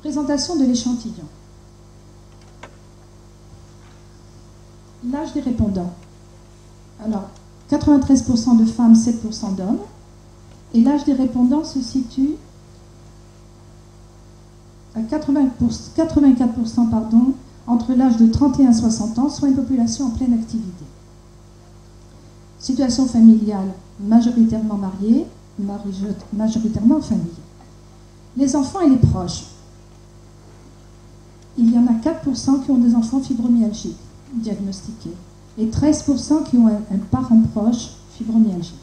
Présentation de l'échantillon. L'âge des répondants. Alors, 93% de femmes, 7% d'hommes. Et l'âge des répondants se situe à 84% entre l'âge de 31 et 60 ans, soit une population en pleine activité. Situation familiale, majoritairement mariée, majoritairement en famille. Les enfants et les proches. Il y en a 4% qui ont des enfants fibromyalgiques diagnostiqués et 13% qui ont un parent proche fibromyalgique.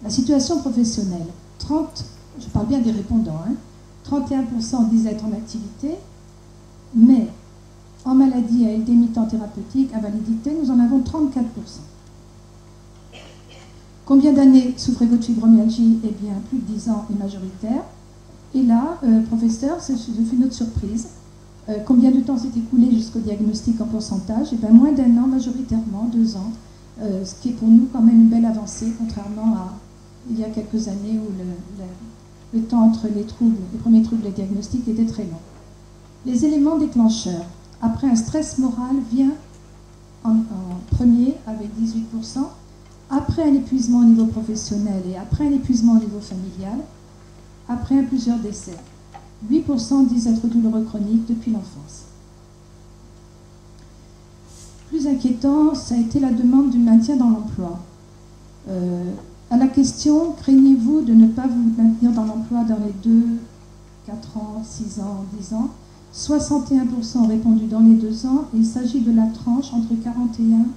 La situation professionnelle, je parle bien des répondants, 31% disent être en activité, mais en maladie à aide démitant thérapeutique, invalidité, nous en avons 34%. Combien d'années souffrez-vous de fibromyalgie? Eh bien, plus de 10 ans et majoritaire. Et là, professeur, c'est une autre surprise. Combien de temps s'est écoulé jusqu'au diagnostic en pourcentage? Eh bien, moins d'1 an, majoritairement, 2 ans. Ce qui est pour nous quand même une belle avancée, contrairement à il y a quelques années où le temps entre les premiers troubles et les diagnostics était très long. Les éléments déclencheurs. Après un stress moral vient en premier avec 18%. Après un épuisement au niveau professionnel et après un épuisement au niveau familial, après plusieurs décès. 8% disent être douloureux chroniques depuis l'enfance. Plus inquiétant, ça a été la demande du maintien dans l'emploi. À la question, craignez-vous de ne pas vous maintenir dans l'emploi dans les 2, 4 ans, 6 ans, 10 ans? 61% ont répondu dans les 2 ans et il s'agit de la tranche entre 41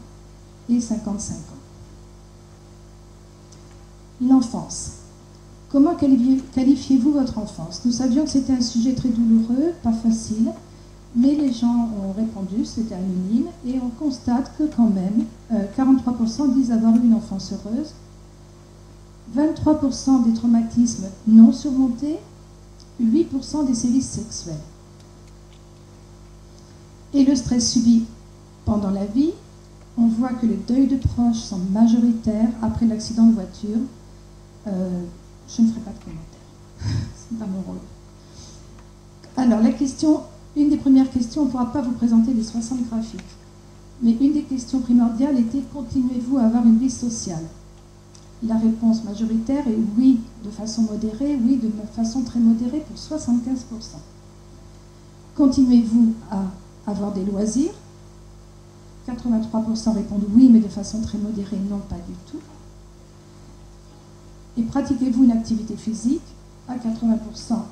et 55 ans. L'enfance. Comment qualifiez-vous votre enfance? Nous savions que c'était un sujet très douloureux, pas facile, mais les gens ont répondu, c'était anonyme, et on constate que quand même, 43% disent avoir eu une enfance heureuse, 23% des traumatismes non surmontés, 8% des sévices sexuels. Et le stress subi pendant la vie, on voit que les deuils de proches sont majoritaires après l'accident de voiture. Je ne ferai pas de commentaires, c'est pas mon rôle. Alors, une des premières questions, on ne pourra pas vous présenter les 60 graphiques, mais une des questions primordiales était: continuez-vous à avoir une vie sociale? La réponse majoritaire est oui, de façon modérée, oui, de façon très modérée pour 75%. Continuez-vous à avoir des loisirs? 83% répondent oui, mais de façon très modérée, non, pas du tout. Et pratiquez-vous une activité physique? À 80%,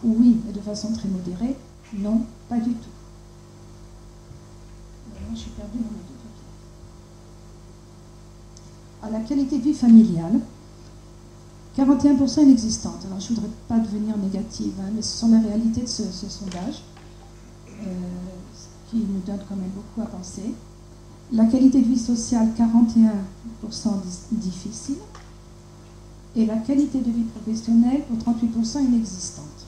oui, mais de façon très modérée, non, pas du tout. Maintenant, je suis perdue dans mes deux papiers. À la qualité de vie familiale, 41% inexistante. Alors, je ne voudrais pas devenir négative, mais ce sont les réalités de ce sondage qui nous donne quand même beaucoup à penser. La qualité de vie sociale, 41% difficile. Et la qualité de vie professionnelle, pour 38%, inexistante.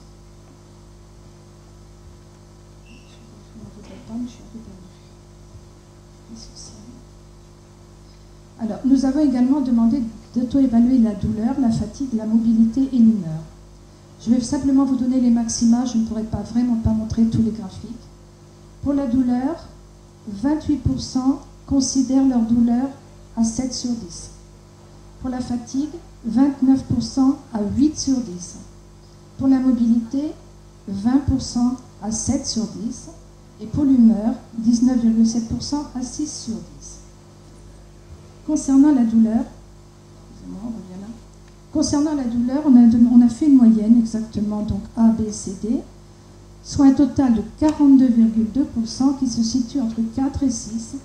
Alors, nous avons également demandé d'auto-évaluer la douleur, la fatigue, la mobilité et l'humeur. Je vais simplement vous donner les maxima, je ne pourrai vraiment pas montrer tous les graphiques. Pour la douleur, 28% considèrent leur douleur à 7 sur 10. Pour la fatigue, 29% à 8 sur 10. Pour la mobilité, 20% à 7 sur 10. Et pour l'humeur, 19,7% à 6 sur 10. Concernant la douleur, on a fait une moyenne exactement, donc A, B, C, D, soit un total de 42,2% qui se situe entre 4 et 6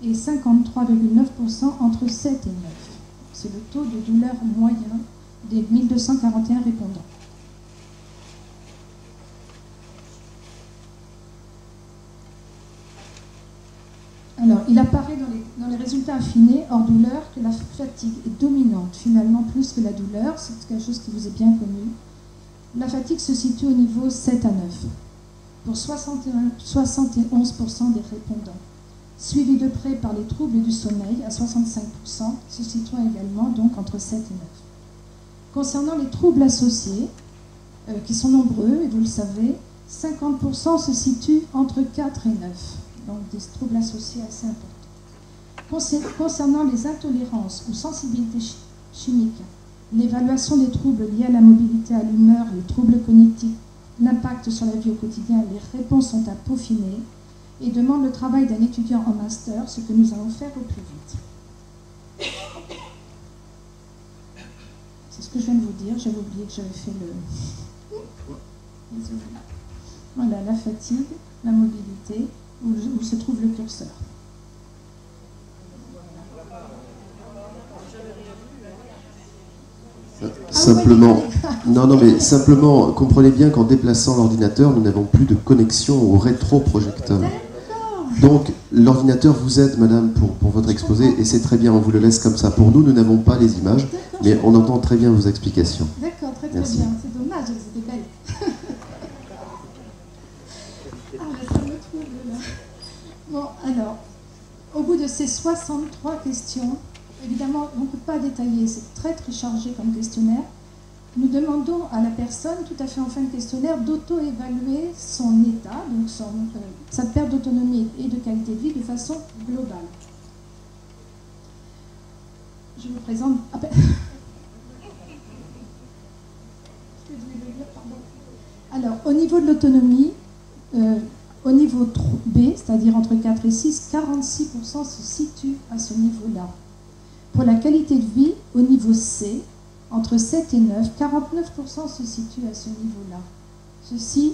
et 53,9% entre 7 et 9. C'est le taux de douleur moyen des 1241 répondants. Alors, il apparaît dans les résultats affinés hors douleur que la fatigue est dominante, finalement plus que la douleur, c'est quelque chose qui vous est bien connu. La fatigue se situe au niveau 7 à 9, pour 71% des répondants, suivi de près par les troubles du sommeil à 65%, se situant également donc entre 7 et 9. Concernant les troubles associés, qui sont nombreux, et vous le savez, 50% se situent entre 4 et 9, donc des troubles associés assez importants. Concernant les intolérances ou sensibilités chimiques, l'évaluation des troubles liés à la mobilité, à l'humeur, les troubles cognitifs, l'impact sur la vie au quotidien, les réponses sont à peaufiner et demandent le travail d'un étudiant en master, ce que nous allons faire au plus vite. C'est ce que je viens de vous dire, j'avais oublié que j'avais fait le... Désolée. Voilà, la fatigue, la mobilité, où se trouve le curseur. Simplement, mais simplement, comprenez bien qu'en déplaçant l'ordinateur, nous n'avons plus de connexion au rétroprojecteur. Donc, l'ordinateur vous aide, madame, pour votre exposé, et c'est très bien, on vous le laisse comme ça. Pour nous, nous n'avons pas les images, mais on entend très bien vos explications. D'accord, très bien. C'est dommage, elles étaient belles. Ah, mais ça me trouble, là. Bon, alors, au bout de ces 63 questions, évidemment, on ne peut pas détailler, c'est très très chargé comme questionnaire. Nous demandons à la personne, tout à fait en fin de questionnaire, d'auto-évaluer son état, donc sa perte d'autonomie et de qualité de vie de façon globale. Je vous présente... Alors, au niveau de l'autonomie, au niveau B, c'est-à-dire entre 4 et 6, 46% se situent à ce niveau-là. Pour la qualité de vie, au niveau C, entre 7 et 9, 49% se situent à ce niveau-là. Ceci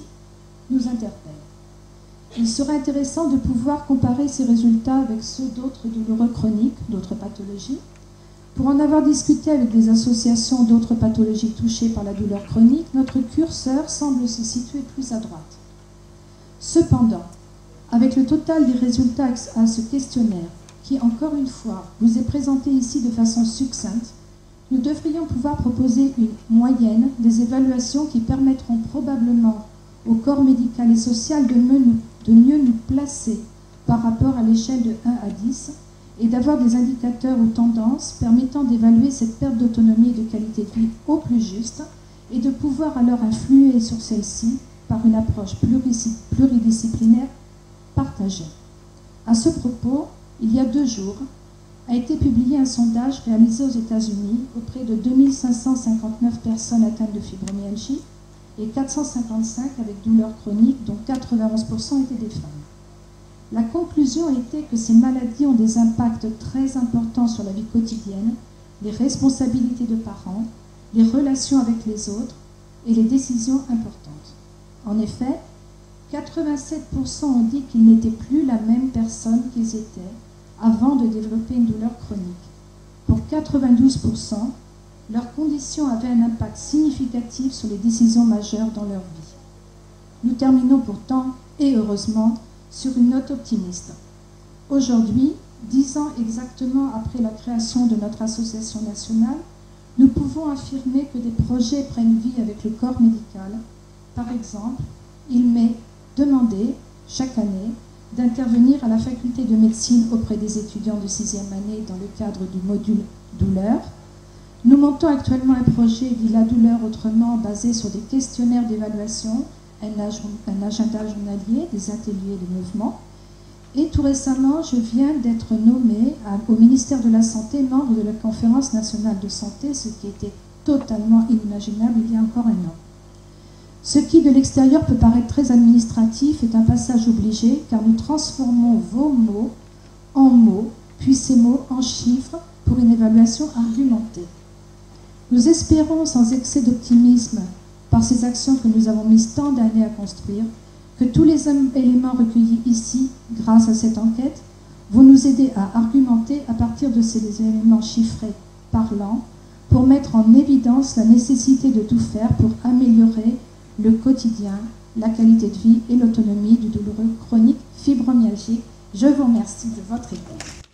nous interpelle. Il serait intéressant de pouvoir comparer ces résultats avec ceux d'autres douloureux chroniques, d'autres pathologies. Pour en avoir discuté avec des associations d'autres pathologies touchées par la douleur chronique, notre curseur semble se situer plus à droite. Cependant, avec le total des résultats à ce questionnaire, qui, encore une fois, vous est présenté ici de façon succincte, nous devrions pouvoir proposer une moyenne des évaluations qui permettront probablement au corps médical et social de mieux nous placer par rapport à l'échelle de 1 à 10 et d'avoir des indicateurs ou tendances permettant d'évaluer cette perte d'autonomie et de qualité de vie au plus juste et de pouvoir alors influer sur celle-ci par une approche pluridisciplinaire partagée. À ce propos, il y a 2 jours, a été publié un sondage réalisé aux États-Unis auprès de 2559 personnes atteintes de fibromyalgie et 455 avec douleurs chroniques, dont 91% étaient des femmes. La conclusion était que ces maladies ont des impacts très importants sur la vie quotidienne, les responsabilités de parents, les relations avec les autres et les décisions importantes. En effet, 87% ont dit qu'ils n'étaient plus la même personne qu'ils étaient avant de développer une douleur chronique. Pour 92%, leurs conditions avaient un impact significatif sur les décisions majeures dans leur vie. Nous terminons pourtant, et heureusement, sur une note optimiste. Aujourd'hui, 10 ans exactement après la création de notre association nationale, nous pouvons affirmer que des projets prennent vie avec le corps médical. Par exemple, il m'est demandé, chaque année, d'intervenir à la faculté de médecine auprès des étudiants de 6e année dans le cadre du module douleur. Nous montons actuellement un projet dit La douleur autrement, basé sur des questionnaires d'évaluation, un agenda journalier, des ateliers de mouvement. Et tout récemment, je viens d'être nommée au ministère de la Santé membre de la Conférence nationale de santé, ce qui était totalement inimaginable il y a encore un an. Ce qui, de l'extérieur, peut paraître très administratif est un passage obligé, car nous transformons vos mots en mots, puis ces mots en chiffres, pour une évaluation argumentée. Nous espérons, sans excès d'optimisme, par ces actions que nous avons mis tant d'années à construire, que tous les éléments recueillis ici, grâce à cette enquête, vont nous aider à argumenter à partir de ces éléments chiffrés parlants, pour mettre en évidence la nécessité de tout faire pour améliorer le quotidien, la qualité de vie et l'autonomie du douloureux chronique fibromyalgique. Je vous remercie de votre écoute.